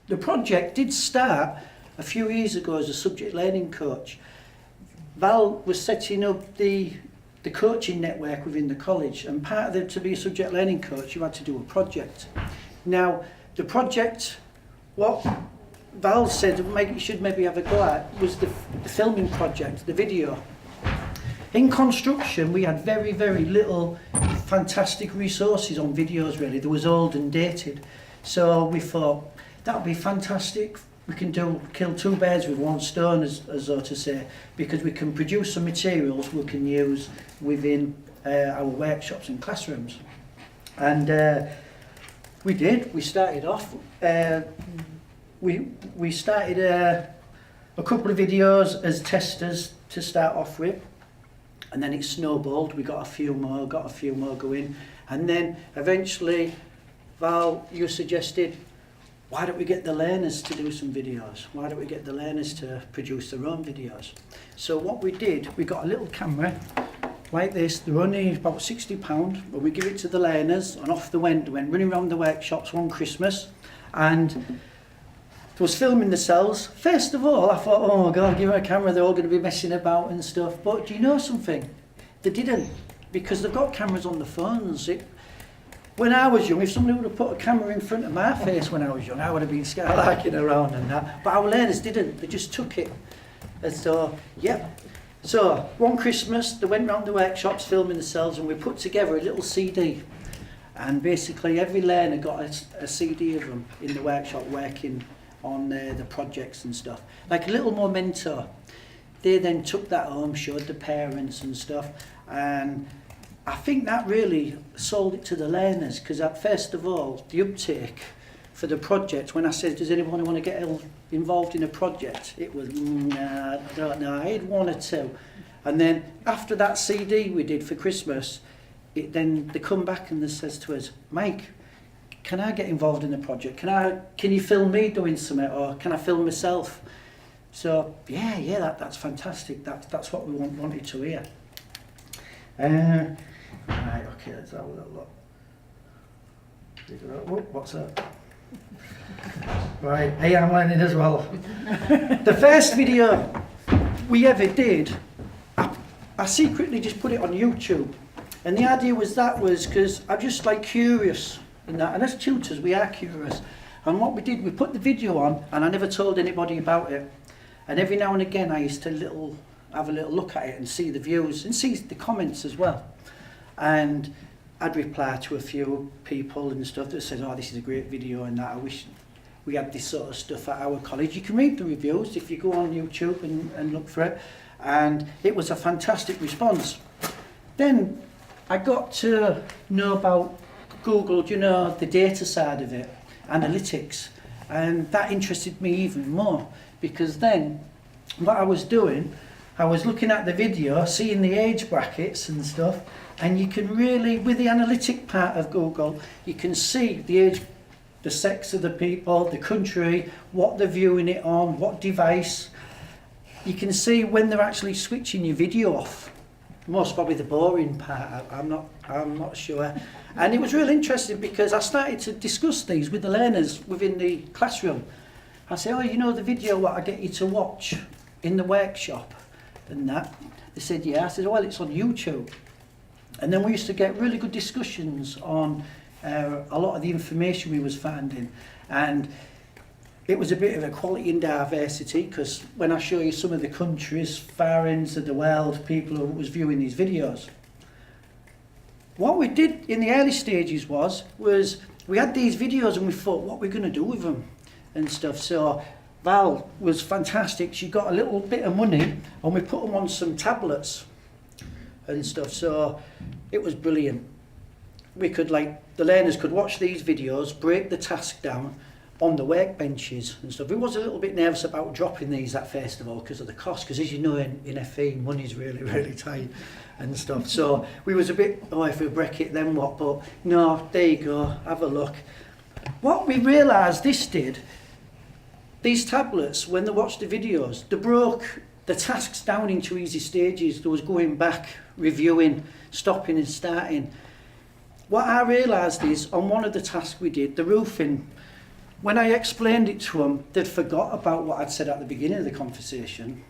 The project did start a few years ago as a subject learning coach. Val was setting up the coaching network within the college, and part of to be a subject learning coach you had to do a project. Now the project, what Val said you should maybe have a go at was the filming project, the video. In construction we had very little fantastic resources on videos really. There was old and dated, so we thought that would be fantastic. We can kill two birds with one stone, as so to say, because we can produce some materials we can use within our workshops and classrooms. And we did. We started off. We started a couple of videos as testers to start off with, and then it snowballed. We got a few more going, and then eventually, Val, you suggested, why don't we get the learners to do some videos? Why don't we get the learners to produce their own videos? So what we did, we got a little camera like this. They're only about £60, but we give it to the learners, and off they went running around the workshops one Christmas, and it was filming themselves. First of all, I thought, oh God, give them a camera, they're all going to be messing about and stuff. But do you know something? They didn't, because they've got cameras on the phones. When I was young, if somebody would have put a camera in front of my face when I was young, I would have been skylarking around and that. But our learners didn't. They just took it. And so, yeah. So, one Christmas, they went round the workshops filming themselves, and we put together a little CD. And basically, every learner got a CD of them in the workshop working on the projects and stuff. Like a little memento. They then took that home, showed the parents and stuff. And I think that really sold it to the learners, because first of all, the uptake for the project, when I said, does anyone want to get involved in a project? It was, nah, I don't know, I had one or two. And then after that CD we did for Christmas, then they come back and they says to us, Mike, can I get involved in the project? Can you film me doing something, or can I film myself? So yeah, that's fantastic. That's what we wanted to hear. Right, okay, let's have a little look. What's that? Right, hey, I'm learning as well. The first video we ever did, I secretly just put it on YouTube. And the idea was because I'm just like curious and that. And as tutors, we are curious. And what we did, we put the video on, and I never told anybody about it. And every now and again, I used to have a little look at it and see the views and see the comments as well. And I'd reply to a few people and stuff that said, oh, this is a great video and that. I wish we had this sort of stuff at our college. You can read the reviews if you go on YouTube and look for it. And it was a fantastic response. Then I got to know about Google, you know, the data side of it, analytics. And that interested me even more, because then what I was doing, I was looking at the video, seeing the age brackets and stuff, and you can really, with the analytic part of Google, you can see the age, the sex of the people, the country, what they're viewing it on, what device. You can see when they're actually switching your video off. Most probably the boring part, I'm not sure. And it was really interesting, because I started to discuss these with the learners within the classroom. I say, oh, you know the video what I get you to watch in the workshop and that? They said, yeah. I said, well, it's on YouTube. And then we used to get really good discussions on a lot of the information we was finding. And it was a bit of equality and diversity, because when I show you some of the countries, far ends of the world, people who was viewing these videos. What we did in the early stages was we had these videos and we thought, what we're going to do with them and stuff. So Val was fantastic. She got a little bit of money and we put them on some tablets and stuff. So it was brilliant. We could, the learners could watch these videos, break the task down on the workbenches and stuff. We was a little bit nervous about dropping these at first of all because of the cost, because as you know in FE, money's really tight and stuff. So we was a bit, oh, if we break it then what? But no, there you go, have a look. What we realised this did, these tablets, when they watched the videos, they broke the tasks down into easy stages. There was going back, reviewing, stopping and starting. What I realised is, on one of the tasks we did, the roofing, when I explained it to them, they'd forgot about what I'd said at the beginning of the conversation,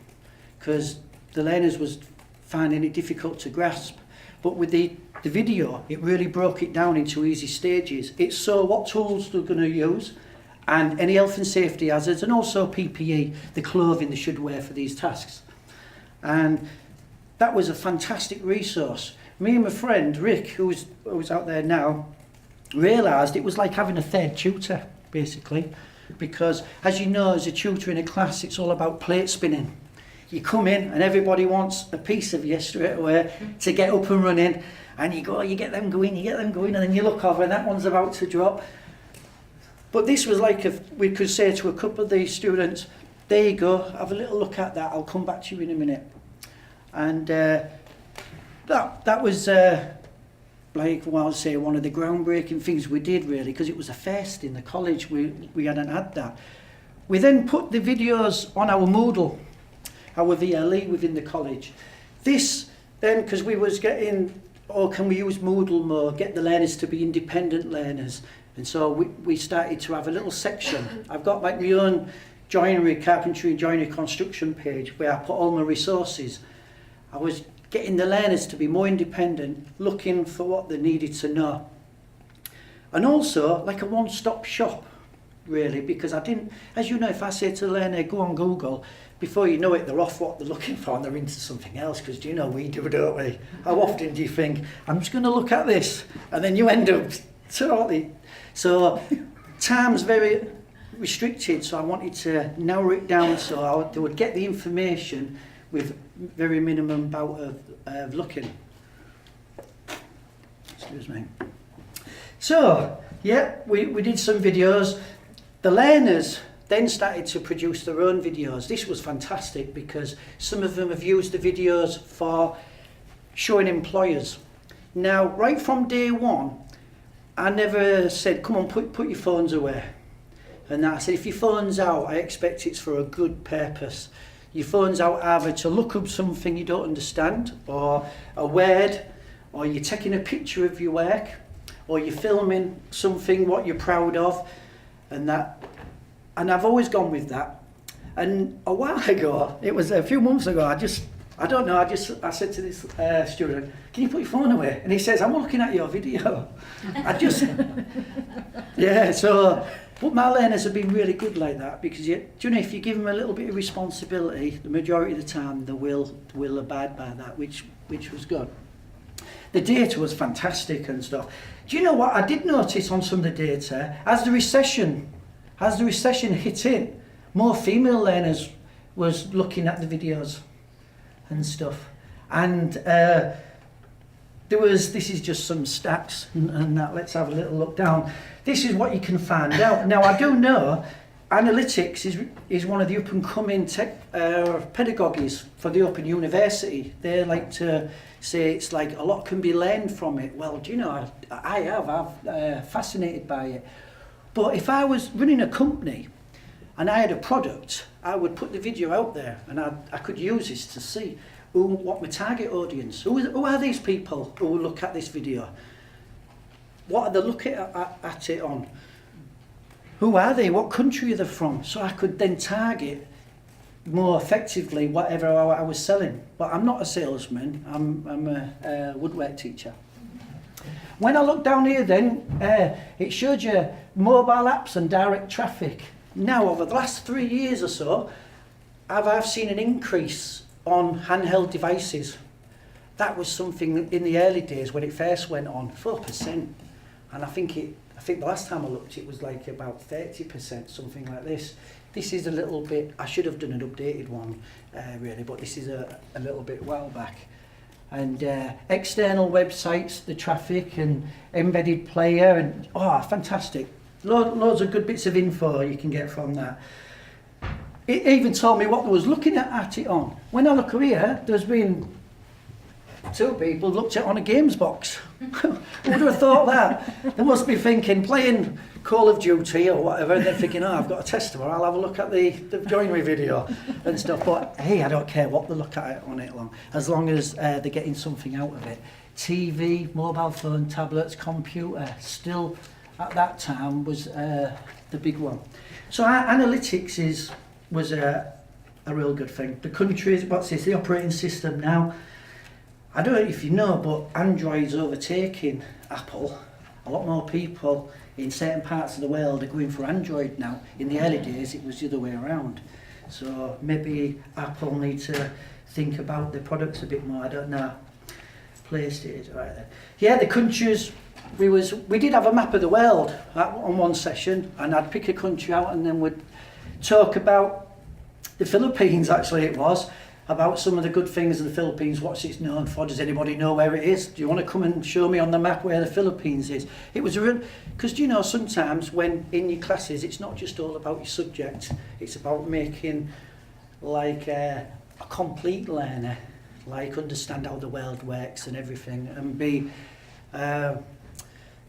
because the learners was finding it difficult to grasp. But with the video, it really broke it down into easy stages. It saw what tools they're going to use, and any health and safety hazards, and also PPE, the clothing they should wear for these tasks. And that was a fantastic resource. Me and my friend Rick, who's out there now, realised it was like having a third tutor, basically, because as you know, as a tutor in a class, it's all about plate spinning. You come in and everybody wants a piece of you straight away to get up and running, and you get them going, and then you look over and that one's about to drop. But this was like if we could say to a couple of these students, there you go, have a little look at that, I'll come back to you in a minute. And that was like, well, I'll say one of the groundbreaking things we did, really, because it was a first in the college. We hadn't had that. We then put the videos on our Moodle, our VLE within the college. This then, because we was getting, oh, can we use Moodle more, get the learners to be independent learners. And so we started to have a little section. I've got like my own joinery, carpentry and joinery construction page where I put all my resources. I was getting the learners to be more independent, looking for what they needed to know. And also like a one-stop shop, really, because I didn't, as you know, if I say to the learner, go on Google, before you know it, they're off what they're looking for and they're into something else, because do you know we do, don't we? How often do you think, I'm just going to look at this, and then you end up totally. So time's very restricted, so I wanted to narrow it down so they would get the information with very minimum bout of looking. Excuse me. So, yeah, we did some videos. The learners then started to produce their own videos. This was fantastic because some of them have used the videos for showing employers. Now, right from day one, I never said, come on, put your phones away. And I said, if your phone's out, I expect it's for a good purpose. Your phone's out either to look up something you don't understand, or a word, or you're taking a picture of your work, or you're filming something what you're proud of, and that. And I've always gone with that. And a while ago, it was a few months ago, I said to this student, can you put your phone away? And he says, I'm looking at your video. But my learners have been really good like that, because if you give them a little bit of responsibility, the majority of the time they will abide by that, which was good. The data was fantastic and stuff. Do you know what I did notice on some of the data? As the recession hit in, more female learners was looking at the videos and stuff. And this is just some stats and that. Let's have a little look down. This is what you can find out. Now, I do know analytics is one of the up-and-coming pedagogies for the Open University. They like to say it's like a lot can be learned from it. Well, do you know, I'm fascinated by it. But if I was running a company and I had a product, I would put the video out there, and I could use this to see what my target audience, who are these people who will look at this video? What are they looking at it on? Who are they? What country are they from? So I could then target more effectively whatever I was selling. But I'm not a salesman, I'm a woodwork teacher. When I look down here then, it showed you mobile apps and direct traffic. Now, over the last 3 years or so, I've seen an increase on handheld devices. That was something in the early days when it first went on, 4%. And I think the last time I looked, it was like about 30%, something like this. This is a little bit, I should have done an updated one, really, but this is a little bit while back. And external websites, the traffic and embedded player, and fantastic. Loads of good bits of info you can get from that. It even told me what I was looking at it on. When I look over here, there's been 2 people looked at it on a games box. Who would have thought that? They must be thinking, playing Call of Duty or whatever, and they're thinking, I've got a test tomorrow, I'll have a look at the joinery video and stuff. But hey, I don't care what they look at it on it as long as they're getting something out of it. TV, mobile phone, tablets, computer, still at that time was the big one. So analytics was a real good thing. The countries, what's this, the operating system now, I don't know if you know, but Android's overtaking Apple. A lot more people in certain parts of the world are going for Android now. In the early days, it was the other way around. So maybe Apple need to think about their products a bit more. I don't know. PlayStation, right then. Yeah, the countries. We did have a map of the world on one session, and I'd pick a country out, and then we'd talk about the Philippines. Actually, it was about some of the good things of the Philippines. What's it known for? Does anybody know where it is? Do you want to come and show me on the map where the Philippines is? It was a real, because you know, sometimes when in your classes, it's not just all about your subject. It's about making like a complete learner, like understand how the world works and everything, and be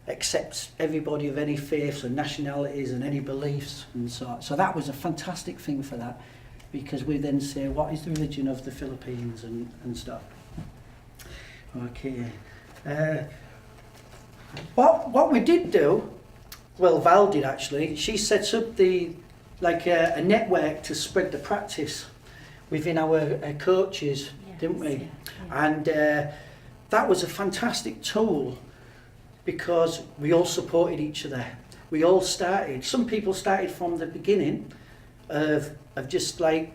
accepts everybody of any faiths and nationalities and any beliefs, and so that was a fantastic thing for that, because we then say what is the religion of the Philippines and stuff. Okay. What we did do, well, Val did actually, she sets up a network to spread the practice within our coaches, didn't we? Yeah. And that was a fantastic tool, because we all supported each other. We all started, some people started from the beginning of just like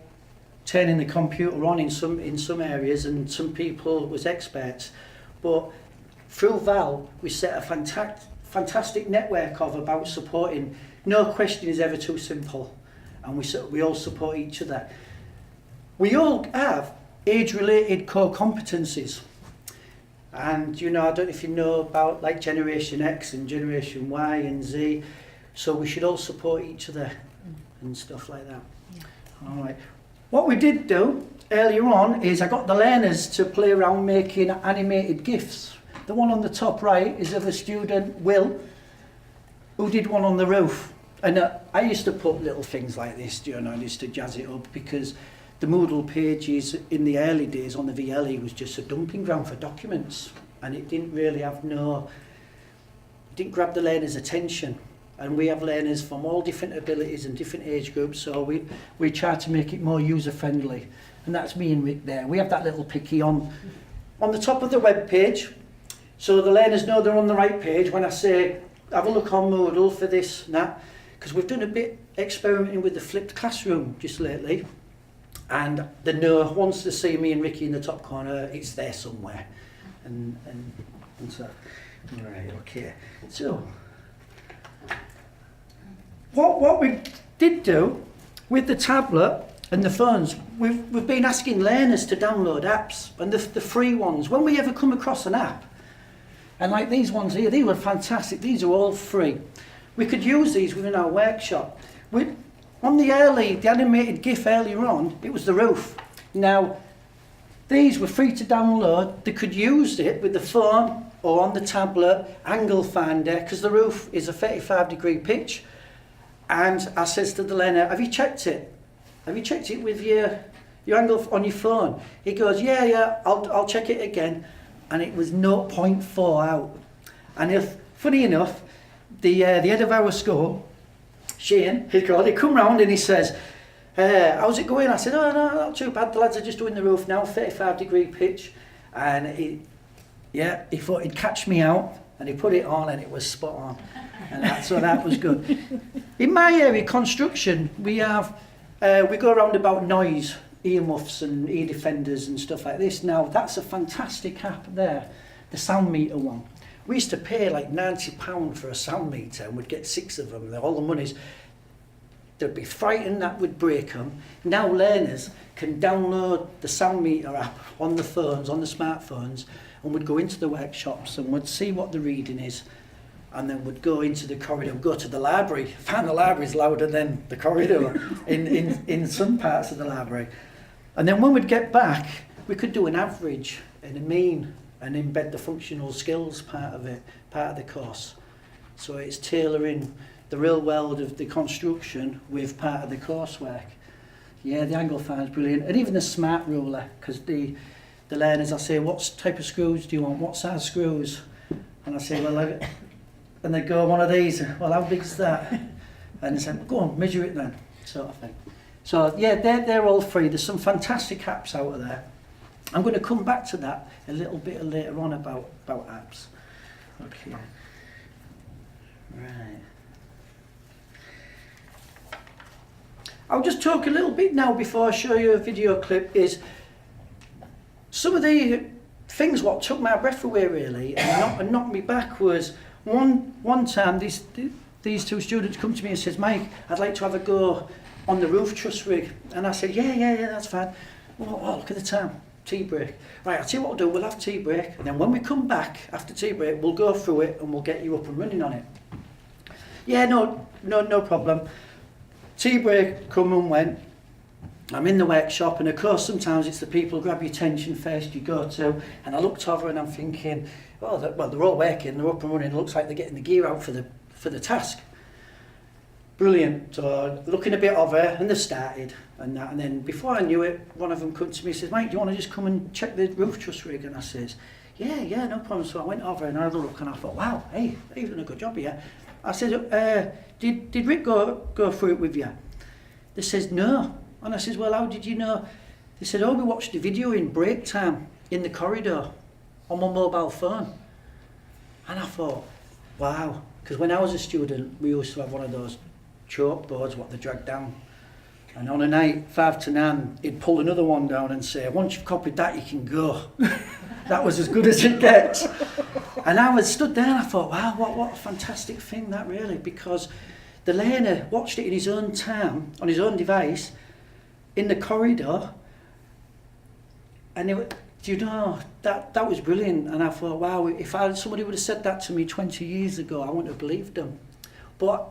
turning the computer on in some areas, and some people was experts. But through Val, we set a fantastic network of about supporting. No question is ever too simple, and we all support each other. We all have age-related core competencies. And you know, I don't know if you know about like Generation X and Generation Y and Z, so we should all support each other and stuff like that. Yeah. All right. What we did do earlier on is I got the learners to play around making animated GIFs. The one on the top right is of a student, Will, who did one on the roof. And I used to put little things like this, you know, I used to jazz it up, because the Moodle pages in the early days on the VLE was just a dumping ground for documents, and it didn't really have didn't grab the learner's attention. And we have learners from all different abilities and different age groups, so we try to make it more user friendly. And that's me and Rick there. We have that little picky on the top of the web page, so the learners know they're on the right page when I say have a look on Moodle for this and that, because we've done a bit experimenting with the flipped classroom just lately. And they know once they see me and Ricky in the top corner, it's there somewhere. And so, all right, okay. So, what we did do with the tablet and the phones, we've been asking learners to download apps, and the free ones. When we ever come across an app, and like these ones here, they were fantastic. These are all free. We could use these within our workshop. On the animated GIF earlier on, it was the roof. Now, these were free to download. They could use it with the phone or on the tablet, angle finder, because the roof is a 35-degree pitch. And I says to the learner, have you checked it? Have you checked it with your angle on your phone? He goes, yeah, I'll check it again. And it was 0.4 out. And funny enough, the head of our school, Shane, he come round and he says, how's it going? I said, oh no, not too bad, the lads are just doing the roof now, 35-degree pitch. And he thought he'd catch me out, and he put it on and it was spot on. And so that was good. In my area, construction, we go around about noise, earmuffs and ear defenders and stuff like this. Now, that's a fantastic app there, the sound meter one. We used to pay like £90 for a sound meter, and we'd get 6 of them. All the monies, they'd be frightened that would break them. Now learners can download the sound meter app on the phones, on the smartphones, and would go into the workshops and would see what the reading is, and then would go into the corridor, go to the library. Found the library's louder than the corridor in some parts of the library. And then when we'd get back, we could do an average and a mean, and embed the functional skills part of the course. So it's tailoring the real world of the construction with part of the coursework. Yeah, the angle finder is brilliant. And even the smart ruler, because the learners, I say, what type of screws do you want? What size screws? And I say, well, and they go, one of these, well, how big's that? And they said, go on, measure it then, sort of thing. So yeah, they're all free. There's some fantastic apps out of there. I'm going to come back to that a little bit later on about apps. Okay. Right. I'll just talk a little bit now before I show you a video clip. Is some of the things what took my breath away really and knocked me back was one time these two students come to me and says, Mike, I'd like to have a go on the roof truss rig. And I said, yeah, that's fine. Oh, look at the time, tea break. Right, I'll tell you what we'll do, we'll have tea break, and then when we come back after tea break, we'll go through it and we'll get you up and running on it. Yeah, no problem. Tea break, come and went. I'm in the workshop, and of course sometimes it's the people who grab your attention first you go to, and I looked over and I'm thinking, well, they're all working, they're up and running, it looks like they're getting the gear out for the task. Brilliant. So looking a bit over, and they started, and then before I knew it, one of them come to me and says, Mike, do you want to just come and check the roof truss rig? And I says, yeah, no problem. So I went over and I had a look, and I thought, wow, hey, you've done a good job here. I said, did Rick go through it with you? They says, no. And I says, well, how did you know? They said, we watched the video in break time in the corridor on my mobile phone. And I thought, wow, because when I was a student, we used to have one of those chalkboards what they drag down, and on a night 5 to 9 he'd pull another one down and say, once you've copied that you can go. That was as good as it gets. And I was stood there and I thought, wow, what a fantastic thing that really, because the learner watched it in his own time on his own device in the corridor, and that was brilliant. And I thought, wow, if somebody would have said that to me 20 years ago, I wouldn't have believed them. But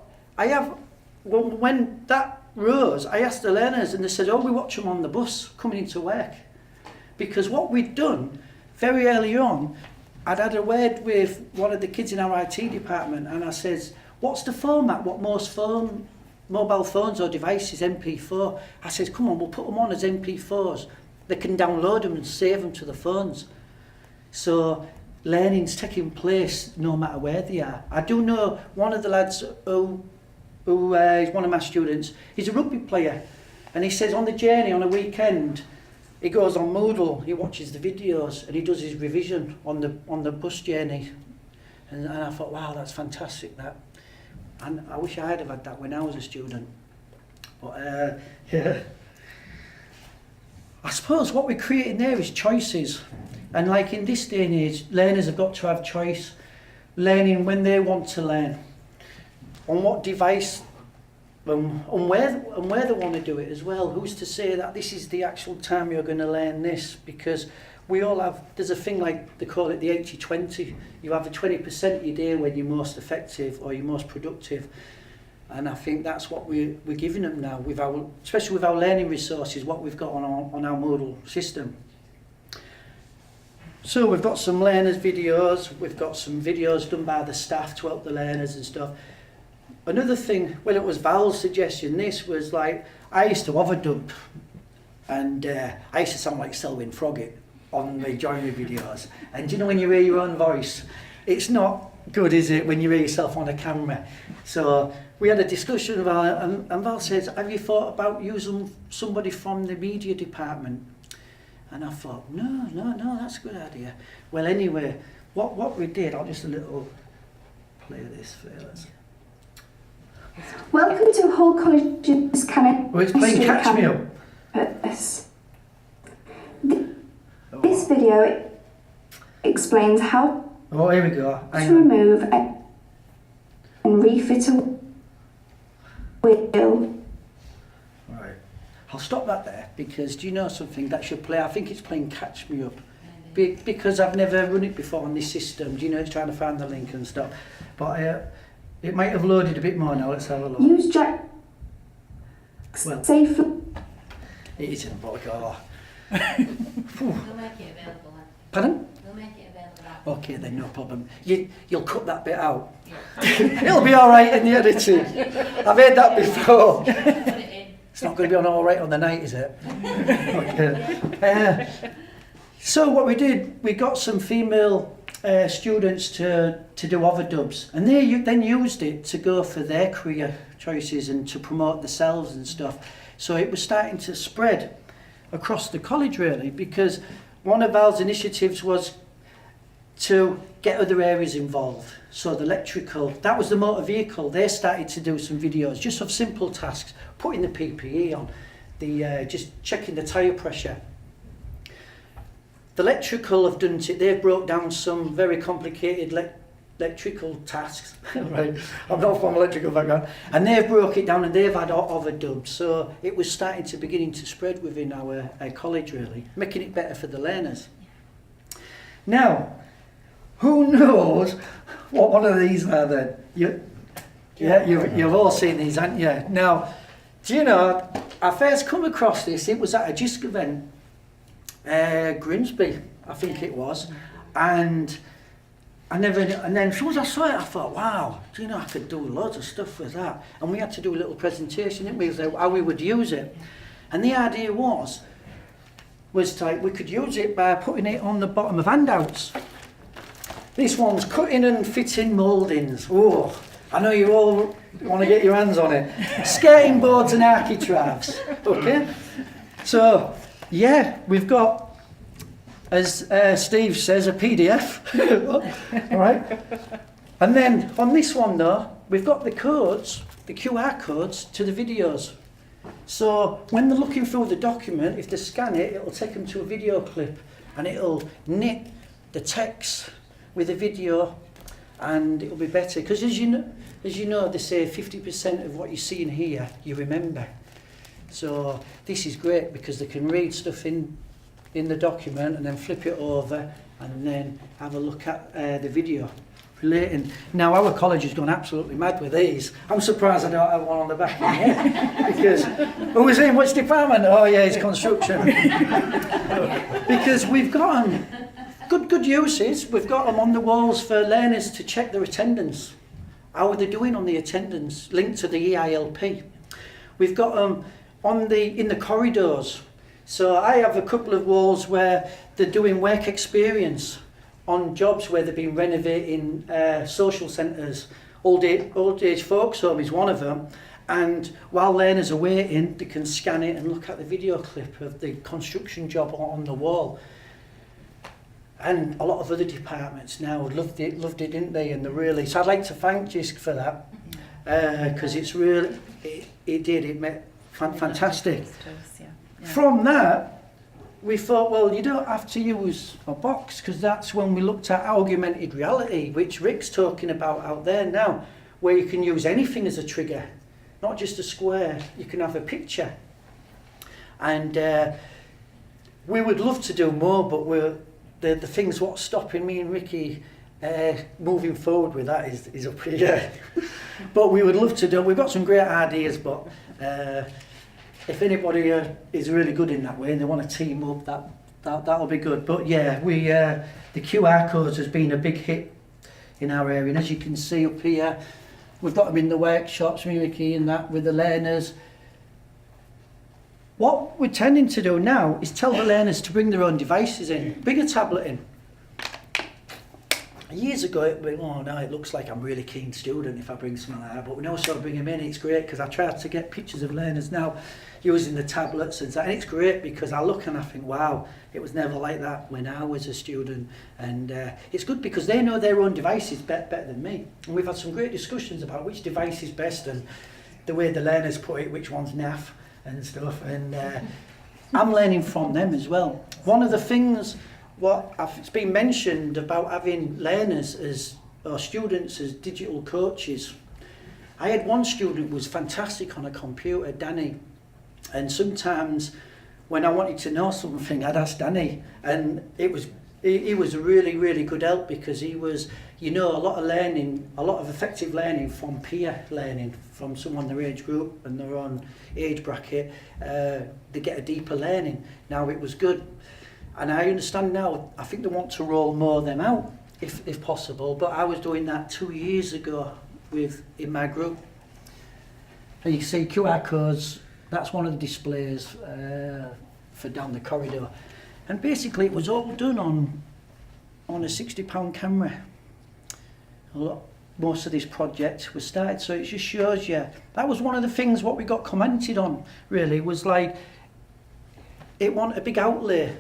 when that rose, I asked the learners, and they said, we watch them on the bus coming into work. Because what we'd done very early on, I'd had a word with one of the kids in our IT department, and I says, what's the format, what most mobile phones or devices, MP4? I says, come on, we'll put them on as MP4s. They can download them and save them to the phones. So learning's taking place no matter where they are. I do know one of the lads who is one of my students, he's a rugby player, and he says on the journey on a weekend he goes on Moodle, he watches the videos and he does his revision on the bus journey, and I thought, wow, that's fantastic that, and I wish I'd have had that when I was a student. But yeah, I suppose what we're creating there is choices, and like in this day and age, learners have got to have choice, learning when they want to learn, on what device, and where they want to do it as well. Who's to say that this is the actual time you're going to learn this? Because we all have, there's a thing like, they call it the 80-20. You have the 20% of your day when you're most effective or you're most productive. And I think that's what we're giving them now, especially with our learning resources, what we've got on our Moodle system. So we've got some learners videos, we've got some videos done by the staff to help the learners and stuff. Another thing, well, it was Val's suggestion, this was like, I used to overdub, and I used to sound like Selwyn Froggett on the joinery videos. And do you know when you hear your own voice, it's not good, is it, when you hear yourself on a camera? So we had a discussion about it, and Val says, have you thought about using somebody from the media department? And I thought, no, that's a good idea. Well, anyway, what we did, I'll just a little play this for you. Welcome to Hull College's chemistry. Oh, it's playing Catch Me Up. This video explains how here we go. to remove and refit a wheel. Right. I'll stop that there, because do you know something that should play? I think it's playing Catch Me Up. Because I've never run it before on this system. Do you know, it's trying to find the link and stuff. But it might have loaded a bit more now. Let's have a look. Use Jack safely. It isn't, but We'll make it available. Pardon? We'll make it available. Okay then, no problem. You'll cut that bit out. Yeah. It'll be all right in the editing. I've heard that before. Put it in. It's not going to be on all right on the night, is it? Okay. So what we did, we got some female students to do overdubs, and they then used it to go for their career choices and to promote themselves and stuff. So it was starting to spread across the college really, because one of Val's initiatives was to get other areas involved. So the electrical, that was the motor vehicle. They started to do some videos just of simple tasks, putting the PPE on, the just checking the tyre pressure. The electrical have done it. They've broke down some very complicated electrical tasks. Right, I'm not from electrical background, and they've broke it down and they've had overdubs. So it was starting to beginning to spread within our college really, making it better for the learners. Now, who knows what one of these are then? You've all seen these, haven't you? Now, do you know, I first come across this, it was at a Jisc event, Grimsby, I think it was, and then as soon as I saw it, I thought, wow, do you know, I could do loads of stuff with that. And we had to do a little presentation, didn't we, how we would use it. And the idea was like we could use it by putting it on the bottom of handouts. This one's cutting and fitting mouldings. Oh, I know you all want to get your hands on it. Skating boards and architraves. Okay? So, yeah, we've got, as Steve says, a PDF. All right? And then on this one, though, we've got the codes, the QR codes to the videos. So when they're looking through the document, if they scan it, it'll take them to a video clip and it'll knit the text with a video, and it'll be better. Because as you know, they say 50% of what you see in here, you remember. So this is great because they can read stuff in the document and then flip it over and then have a look at the video relating. Now our college has gone absolutely mad with these. I'm surprised I don't have one on the back of here because who is in which department? Oh yeah, it's construction. Because we've got them good uses. We've got them on the walls for learners to check their attendance. How are they doing on the attendance linked to the EILP? We've got them in the corridors. So I have a couple of walls where they're doing work experience on jobs where they've been renovating social centres. Old age folks home is one of them. And while learners are waiting, they can scan it and look at the video clip of the construction job on the wall. And a lot of other departments now loved it, didn't they? And so I'd like to thank Jisc for that, because it's really, it made fantastic. From that, we thought, well, you don't have to use a box, because that's when we looked at augmented reality, which Rick's talking about out there now, where you can use anything as a trigger, not just a square. You can have a picture. And we would love to do more, but the things what's stopping me and Ricky moving forward with that is up here. But we would love to do. We've got some great ideas, but if anybody is really good in that way and they want to team up, that'll be good. But yeah, the QR codes has been a big hit in our area, and as you can see up here, we've got them in the workshops, me, Ricky, and that with the learners. What we're tending to do now is tell the learners to bring their own devices in, bring a tablet in. Years ago, it would be, oh no, it looks like I'm a really keen student if I bring something like that, but we now sort of bring them in. It's great because I try to get pictures of learners now using the tablets and it's great because I look and I think, wow, it was never like that when I was a student. And it's good because they know their own devices better than me. And we've had some great discussions about which device is best and the way the learners put it, which one's naff and stuff, and I'm learning from them as well. One of the things it's been mentioned about having learners or students as digital coaches. I had one student who was fantastic on a computer, Danny, and sometimes when I wanted to know something I'd ask Danny, and he was a really, really good help because he was, a lot of effective learning from peer learning, from someone their age group and their own age bracket, they get a deeper learning. Now it was good, and I understand now, I think they want to roll more of them out, if possible, but I was doing that 2 years ago in my group. And you can see QR codes, that's one of the displays for down the corridor. And basically it was all done on on a £60 camera. Most of this project was started, so it just shows you. That was one of the things what we got commented on, really, was like, it want a big outlay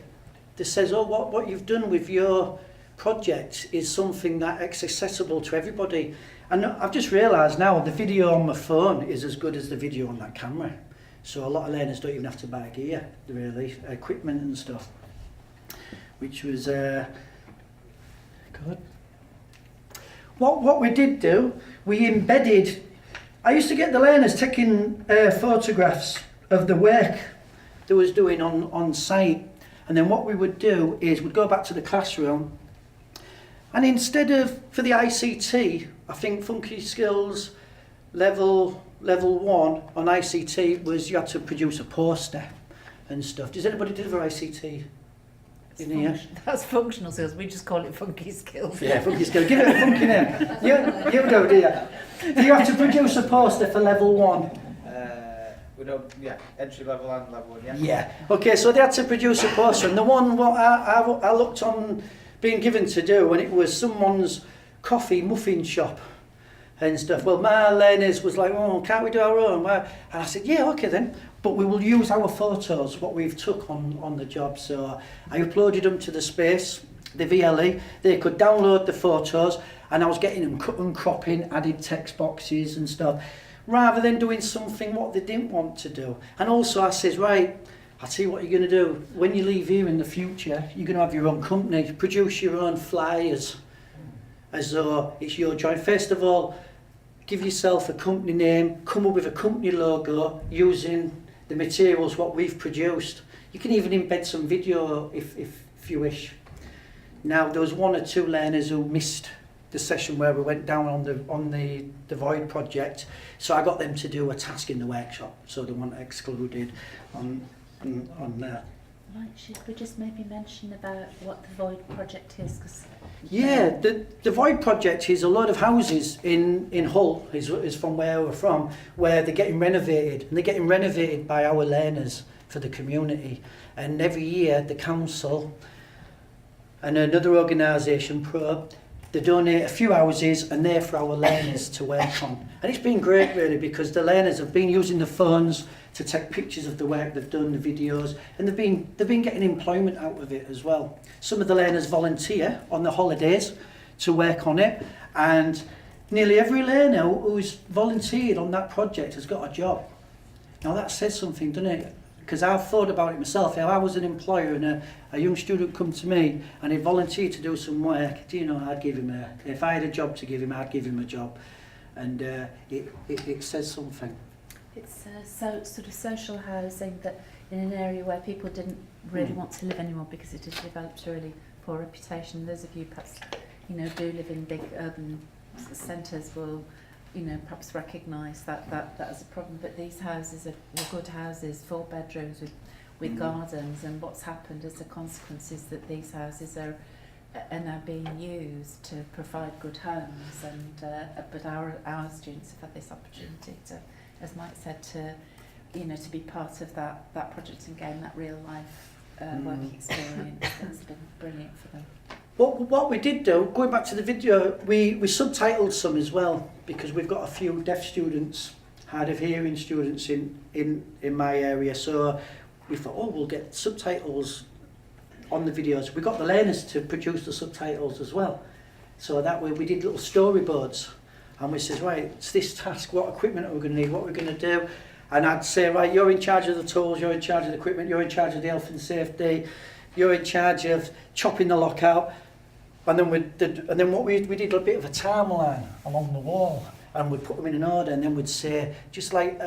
that says, oh, what you've done with your project is something that is accessible to everybody. And I've just realised now the video on my phone is as good as the video on that camera. So a lot of learners don't even have to buy gear, really, equipment and stuff, which was good. What we did do, we embedded, I used to get the learners taking photographs of the work they was doing on site, and then what we would do is we'd go back to the classroom, and instead of, for the ICT, I think Funky Skills level 1 on ICT was you had to produce a poster and stuff. Does anybody deliver ICT? In here? That's functional skills. We just call it funky skills. Yeah, funky skills. Give it a funky name. You do, do you? Do you have to produce a poster for level 1? We don't, yeah, entry level and level 1, yeah. Yeah. Okay, so they had to produce a poster, and the one what I looked on being given to do, and it was someone's coffee muffin shop and stuff. Well, my learners was like, oh, can't we do our own? And I said, yeah, okay then. But we will use our photos, what we've took on the job. So I uploaded them to the space, the VLE. They could download the photos, and I was getting them cut and cropping, added text boxes and stuff, rather than doing something what they didn't want to do. And also I says, right, I'll tell you what you're going to do. When you leave here in the future, you're going to have your own company, produce your own flyers, as though it's your joint. First of all, give yourself a company name, come up with a company logo using the materials what we've produced. You can even embed some video if you wish. Now there was 1 or 2 learners who missed the session where we went down on the Void project, so I got them to do a task in the workshop, so they weren't excluded on that. Right, should we just maybe mention about what the Void project is? Cause, Yeah, the Void project is a lot of houses in Hull, is from where we're from, where they're getting renovated, and they're getting renovated by our learners for the community. And every year the council and another organisation, Probe, they donate a few houses, and they're for our learners to work on. And it's been great really, because the learners have been using the phones to take pictures of the work they've done, the videos, and they've been getting employment out of it as well. Some of the learners volunteer on the holidays to work on it, and nearly every learner who's volunteered on that project has got a job. Now that says something, doesn't it? Because I've thought about it myself. If I was an employer and a young student come to me and he volunteered to do some work, do you know, I'd give him if I had a job to give him, I'd give him a job. And it says something. it's sort of social housing that in an area where people didn't really want to live anymore because it had developed a really poor reputation. Those of you perhaps, do live in big urban centres will, perhaps recognise that as a problem. But these houses are good houses, 4 bedrooms with gardens, and what's happened as a consequence is that these houses are now being used to provide good homes, and but our students have had this opportunity to, as Mike said, to be part of that project and gain that real life work experience. That's been brilliant for them. What we did do, going back to the video, we subtitled some as well, because we've got a few deaf students, hard of hearing students in my area, so we thought, oh, we'll get subtitles on the videos. We got the learners to produce the subtitles as well, so that way we did little storyboards, and we said, right, it's this task, what equipment are we going to need, what we're going to do, and I'd say, right, you're in charge of the tools, you're in charge of the equipment, you're in charge of the health and safety, you're in charge of chopping the lock out. And then we did a bit of a timeline along the wall, and we'd put them in an order, and then we'd say, just like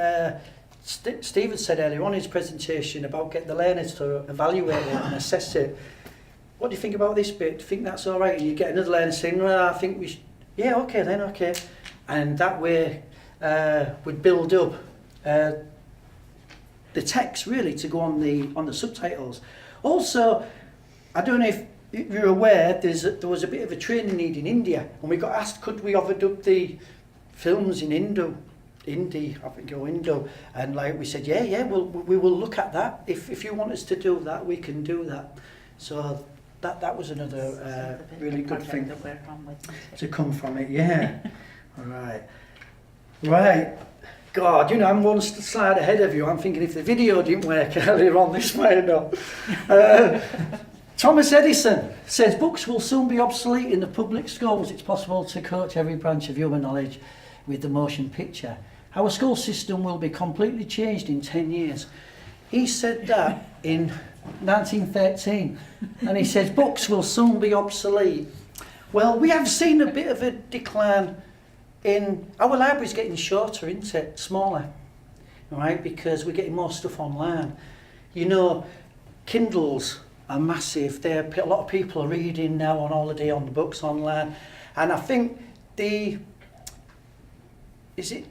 Stephen said earlier on in his presentation about getting the learners to evaluate it and assess it. What do you think about this bit? Do you think that's all right? And you get another learner saying, well, I think we should, yeah, okay then, okay. And that way we'd build up the text really to go on the subtitles. Also, I don't know if you're aware, there was a bit of a training need in India, and we got asked, could we overdub the films in Hindi, I think, or Indo, and like we said, we will look at that. If you want us to do that, we can do that. So that was another Sort of a bit of really a good project thing that we're on with, isn't it? to come from it. Yeah. All right. Right. God, you know, I'm one slide ahead of you. I'm thinking if the video didn't work earlier on, this might not. Thomas Edison says books will soon be obsolete in the public schools. It's possible to coach every branch of human knowledge with the motion picture. Our school system will be completely changed in 10 years. He said that in 1913, and he says books will soon be obsolete. Well, we have seen a bit of a decline in our library's getting shorter, isn't it? Smaller, right? Because we're getting more stuff online. You know, Kindles are massive. A lot of people are reading now on holiday on the books online, and I think is it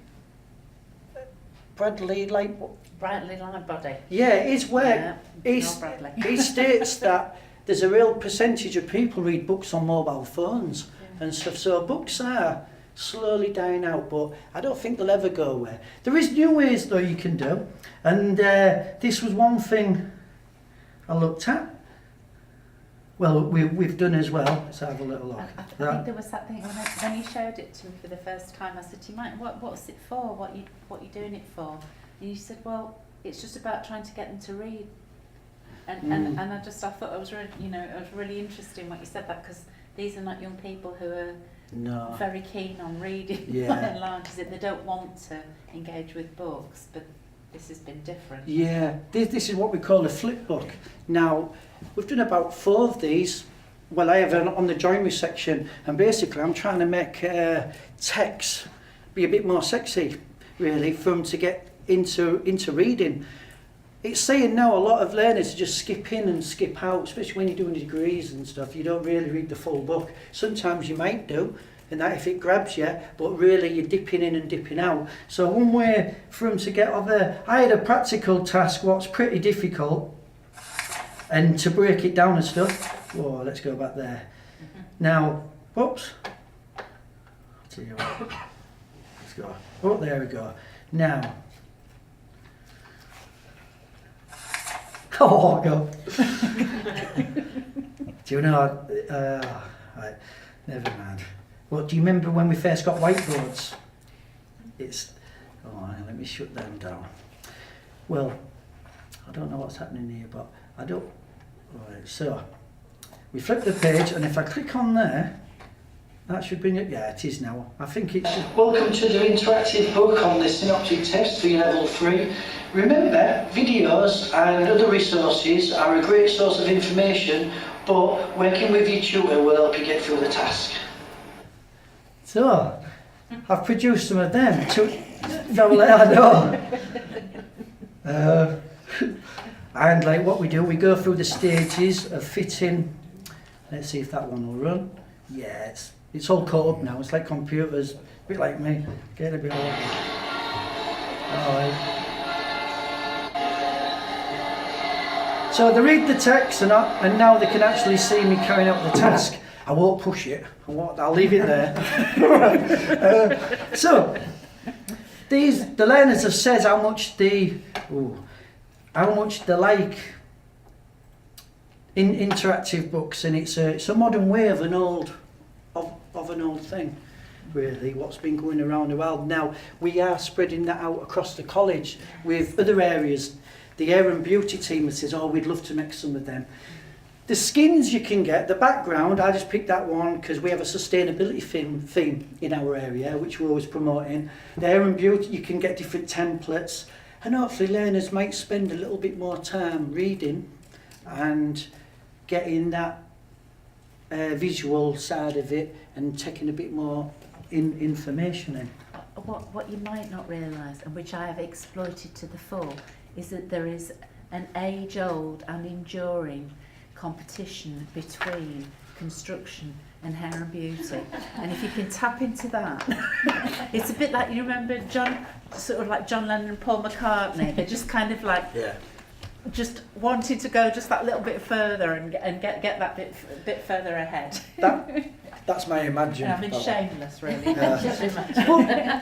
Bradley like? Brightly Light Body. Yeah, his work. Yeah, He's, Noel Bradley. he states that there's a real percentage of people read books on mobile phones and stuff. So books are slowly dying out, but I don't think they'll ever go away. There is new ways though you can do, and this was one thing I looked at. Well, we've done as well. Let's have a little look. I think there was that thing when you showed it to me for the first time. I said to you, Mike, what's it for? What you doing it for? And you said, well, it's just about trying to get them to read. And I thought it was really, it was really interesting what you said that, because these are not young people who are very keen on reading by and large, as if they don't want to engage with books, but this has been different. Yeah, this is what we call a flip book. Now, we've done about 4 of these. Well, I have on the join me section, and basically I'm trying to make text be a bit more sexy, really, for them to get into reading. It's saying now a lot of learners just skip in and skip out, especially when you're doing degrees and stuff. You don't really read the full book. Sometimes you might do, and that if it grabs you, but really you're dipping in and dipping out. So one way for them to get over, I had a practical task what's pretty difficult, and to break it down and stuff. Whoa, let's go back there. Now, whoops. I'll tell you what. Let's go. Oh, there we go. Now. Oh, go. Do you know? Right, never mind. Well, do you remember when we first got whiteboards? Let me shut them down. Well, I don't know what's happening here, but I don't. Right, so we flip the page, and if I click on there, that should bring it. Yeah, it is now. I think it's. Welcome to the interactive book on the synoptic test for year level 3. Remember, videos and other resources are a great source of information, but working with your tutor will help you get through the task. So, I've produced some of them. I know. And like what we do, we go through the stages of fitting. Let's see if that one will run. Yeah, it's all caught up now. It's like computers, a bit like me, getting a bit older. Alright. So they read the text and now they can actually see me carrying out the task. I won't push it. I'll leave it there. So the learners have said how much they like in interactive books, and it's a modern way of an old thing, really, what's been going around the world. Now we are spreading that out across the college with other areas. The hair and beauty team says, we'd love to make some of them. The skins you can get, the background, I just picked that one because we have a sustainability theme in our area, which we're always promoting. The hair and beauty, you can get different templates, and hopefully learners might spend a little bit more time reading and getting that visual side of it and taking a bit more information in. What you might not realise, and which I have exploited to the full, is that there is an age-old and enduring competition between construction and hair and beauty. And if you can tap into that, it's a bit like, you remember John Lennon and Paul McCartney? They're just kind of like, just wanted to go just that little bit further and get that bit further ahead. That's my imagination. I mean, shameless, really. Just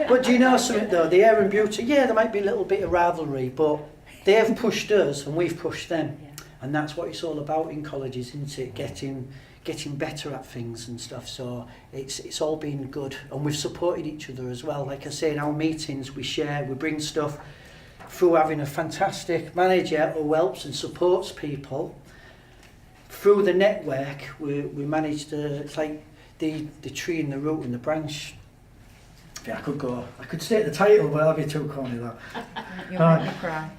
But do you know something though? The hair and beauty, there might be a little bit of rivalry, but they've pushed us and we've pushed them. Yeah. And that's what it's all about in colleges, isn't it? Getting better at things and stuff. So it's all been good, and we've supported each other as well. Like I say, in our meetings we share, we bring stuff through having a fantastic manager who helps and supports people. Through the network we manage to, it's like the tree and the root and the branch. Yeah, I could state the title, but that'd be too corny that. You'll make me cry.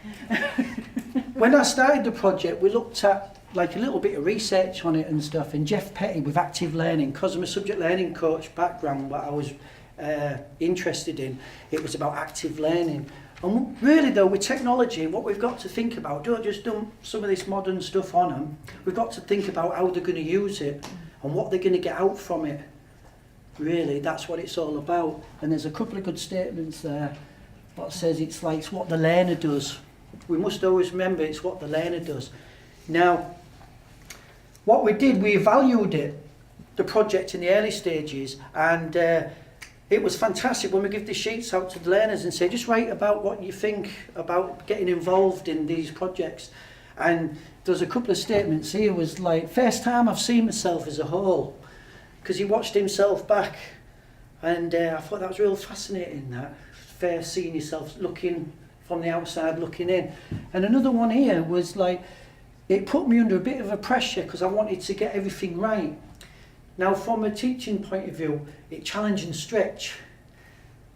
When I started the project, we looked at like a little bit of research on it and stuff, and Jeff Petty with active learning, because I'm a subject learning coach background, what I was interested in, it was about active learning. And really though, with technology, what we've got to think about, don't just dump some of this modern stuff on them, we've got to think about how they're going to use it and what they're going to get out from it. Really, that's what it's all about. And there's a couple of good statements there. What says it's what the learner does. We must always remember it's what the learner does. Now, what we did, we evaluated the project in the early stages, and it was fantastic when we give the sheets out to the learners and say, just write about what you think about getting involved in these projects. And there's a couple of statements here, was like, first time I've seen myself as a whole, because he watched himself back, and I thought that was real fascinating, that first seeing yourself looking from the outside looking in. And another one here was like, it put me under a bit of a pressure because I wanted to get everything right. Now from a teaching point of view, it challenge and stretch.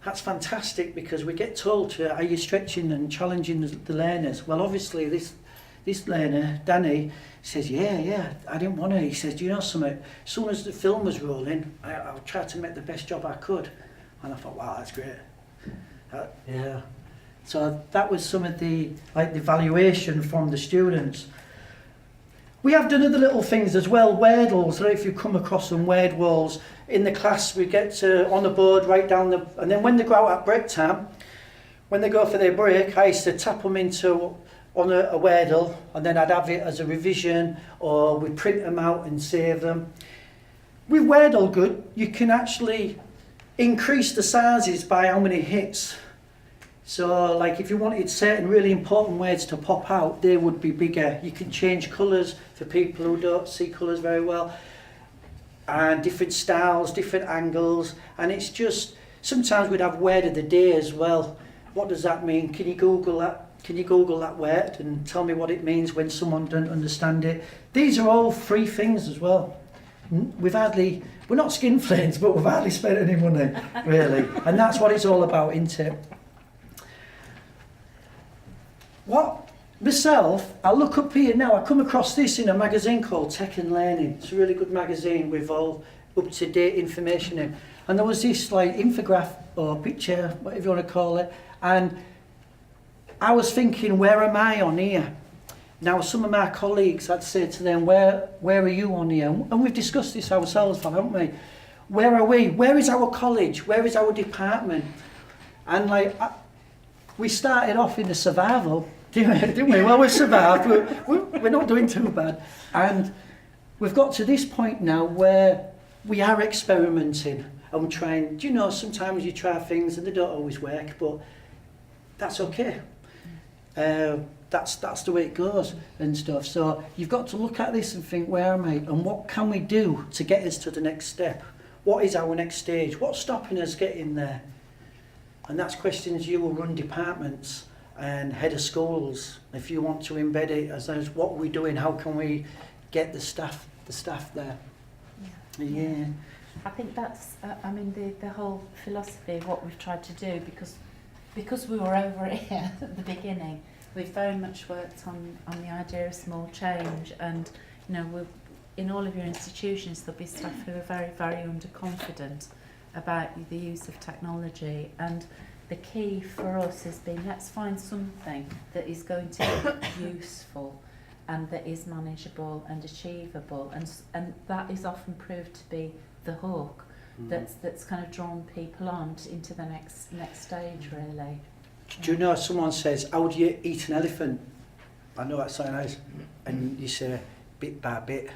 That's fantastic, because we get told to, are you stretching and challenging the learners? Well, obviously this learner, Danny, says, yeah, I didn't want to. He says, do you know something? As soon as the film was rolling, I tried to make the best job I could. And I thought, wow, that's great. Yeah. So that was some of the evaluation from the students. We have done other little things as well, word walls. I don't know if you've come across some word walls. In the class, we get to, on the board, write down and then when they go out at break time, when they go for their break, I used to tap them on a Wordle, and then I'd have it as a revision, or we'd print them out and save them. With Wordle Good, you can actually increase the sizes by how many hits. So like if you wanted certain really important words to pop out, they would be bigger. You can change colours for people who don't see colours very well, and different styles, different angles, and it's just, sometimes we'd have word of the day as well. What does that mean? Can you Google that? Can you Google that word and tell me what it means when someone doesn't understand it? These are all free things as well. We're not skinflames, but we've hardly spent any money, really. And that's what it's all about, isn't it? Myself, I look up here now, I come across this in a magazine called Tech and Learning. It's a really good magazine with all up-to-date information in. And there was this like infograph or picture, whatever you want to call it, and I was thinking, where am I on here? Now some of my colleagues, I'd say to them, where are you on here? And we've discussed this ourselves, haven't we? Where are we? Where is our college? Where is our department? And like, we started off in the survival, didn't we? Well, we survived, we're not doing too bad. And we've got to this point now where we are experimenting and trying, do you know, sometimes you try things and they don't always work, but that's okay. That's the way it goes and stuff. So you've got to look at this and think, where am I? And what can we do to get us to the next step? What is our next stage? What's stopping us getting there? And that's questions you will run departments and head of schools. If you want to embed it as what are we doing? How can we get the staff there? Yeah. I think that's, the whole philosophy of what we've tried to do, because we were over here at the beginning, we've very much worked on the idea of small change, and in all of your institutions there'll be staff who are very, very underconfident about the use of technology, and the key for us has been, let's find something that is going to be useful and that is manageable and achievable, and that is often proved to be the hook that's kind of drawn people on into the next stage, really. Do you know, someone says, how do you eat an elephant? I know that sounds nice. And you say, bit by bit.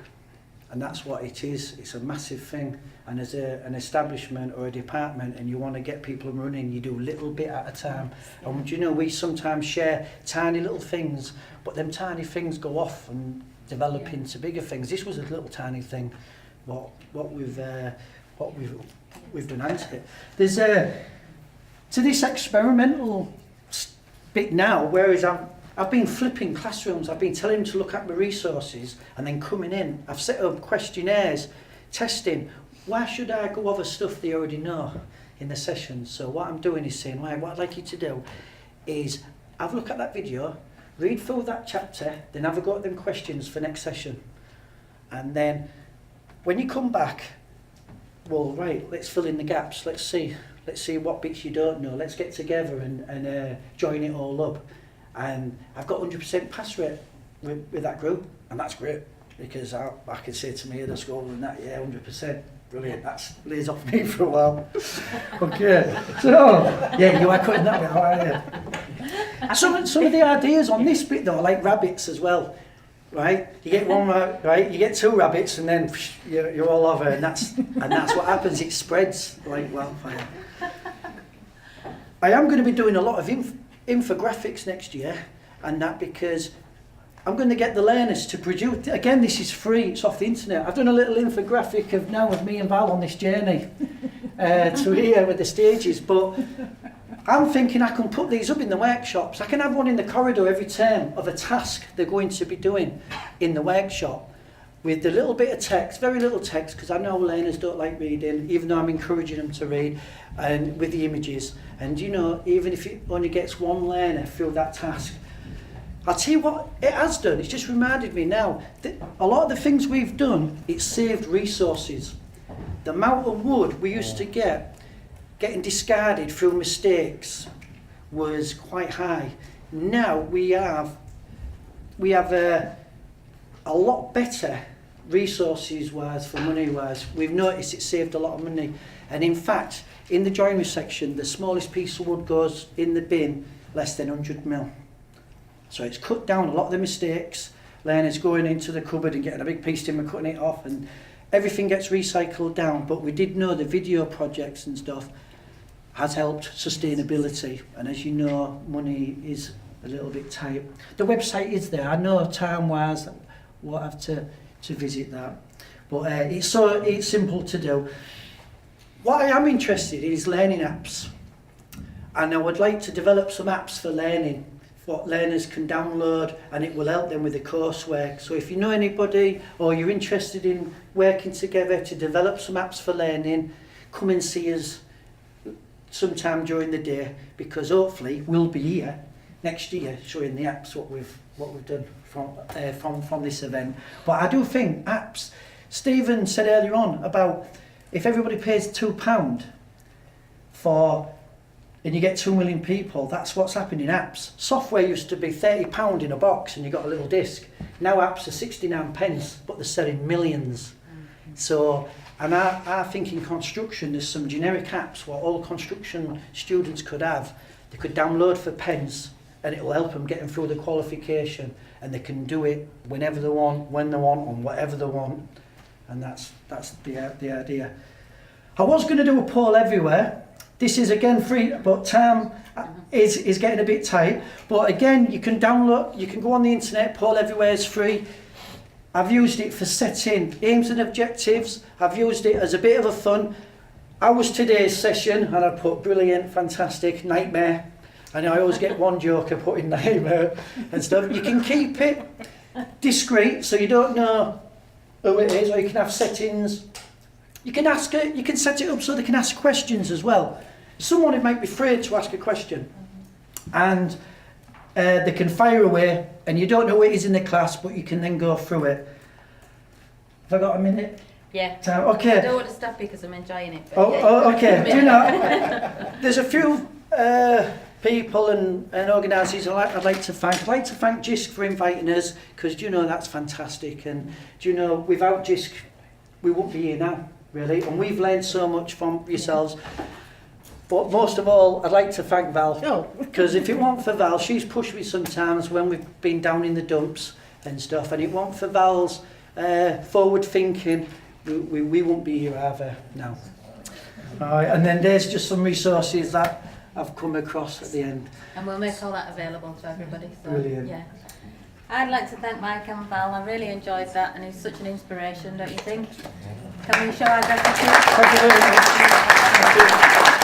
And that's what it is. It's a massive thing. And as an establishment or a department, and you want to get people running, you do a little bit at a time. And do you know, we sometimes share tiny little things, but them tiny things go off and develop into bigger things. This was a little tiny thing. What we've done into it. There's to this experimental bit now, whereas I've been flipping classrooms, I've been telling them to look at my resources and then coming in. I've set up questionnaires, testing. Why should I go over stuff they already know in the sessions? So what I'm doing is saying, right, what I'd like you to do is have a look at that video, read through that chapter, then have a go at them questions for next session. And then when you come back, well, right, let's fill in the gaps. Let's see what bits you don't know. Let's get together and join it all up. And I've got 100% pass rate with that group, and that's great, because I can say to me at the school and that, yeah, 100%, brilliant, that lays off me for a while. Okay, so, yeah, you are cutting that bit, are you? Some of the ideas on this bit though, like rabbits as well, right? You get one, right? You get 2 rabbits, and then you're all over, and that's what happens. It spreads like wildfire. I am going to be doing a lot of infographics next year, and that because I'm going to get the learners to produce. Again, this is free. It's off the internet. I've done a little infographic of me and Val on this journey to here with the stages, but I'm thinking I can put these up in the workshops. I can have one in the corridor every term of a task they're going to be doing in the workshop with the little bit of text, very little text, because I know learners don't like reading, even though I'm encouraging them to read, and with the images. And you know, even if it only gets one learner through that task, I'll tell you what it has done. It's just reminded me now that a lot of the things we've done, it's saved resources. The amount of wood we used to getting discarded through mistakes was quite high. Now we have a lot better resources wise, for money wise. We've noticed it saved a lot of money, and in fact in the joinery section the smallest piece of wood goes in the bin less than 100 mil. So it's cut down a lot of the mistakes, learners going into the cupboard and getting a big piece timber, cutting it off, and everything gets recycled down. But we did know the video projects and stuff has helped sustainability, and as you know, money is a little bit tight. The website is there. I know time wise we'll have to visit that, but it's simple to do. What I am interested in is learning apps, and I would like to develop some apps for learning, what learners can download, and it will help them with the coursework. So if you know anybody or you're interested in working together to develop some apps for learning, come and see us sometime during the day, because hopefully we'll be here next year showing the apps what we've done from this event. But I do think apps, Stephen said earlier on about if everybody pays £2 and you get 2 million people, that's what's happened in apps. Software used to be £30 in a box and you got a little disc. Now apps are 69 pence, but they're selling millions. So, and I think in construction there's some generic apps what all construction students could have. They could download for pence, and it will help them get them through the qualification, and they can do it whenever they want, when they want, on whatever they want. And that's the idea. I was going to do a poll everywhere. This is again free, but time is getting a bit tight. But again, you can download, you can go on the internet, poll everywhere is free. I've used it for setting aims and objectives. I've used it as a bit of a fun. How was today's session? And I put brilliant, fantastic, nightmare. And I always get one joker putting nightmare and stuff. You can keep it discreet so you don't know who it is, or you can have settings. You can ask it, you can set it up so they can ask questions as well. Someone who might be afraid to ask a question, and they can fire away, and you don't know who it is in the class, but you can then go through it. Have I got a minute? Yeah. Okay. I don't want to stop because I'm enjoying it. But Okay. Do you know, there's a few people and organisers I'd like to thank. I'd like to thank Jisc for inviting us, because do you know that's fantastic, and do you know without Jisc we wouldn't be here now, really, and we've learned so much from yourselves. But most of all, I'd like to thank Val, because if it weren't for Val, she's pushed me sometimes when we've been down in the dumps and stuff, and it weren't for Val's forward thinking, we won't be here either now. All right, and then there's just some resources that I've come across at the end. And we'll make all that available to everybody. So, Brilliant. yeah. I'd like to thank Mike and Val. I really enjoyed that, and he's such an inspiration, don't you think? Can we show our gratitude? Thank you very much. Thank you.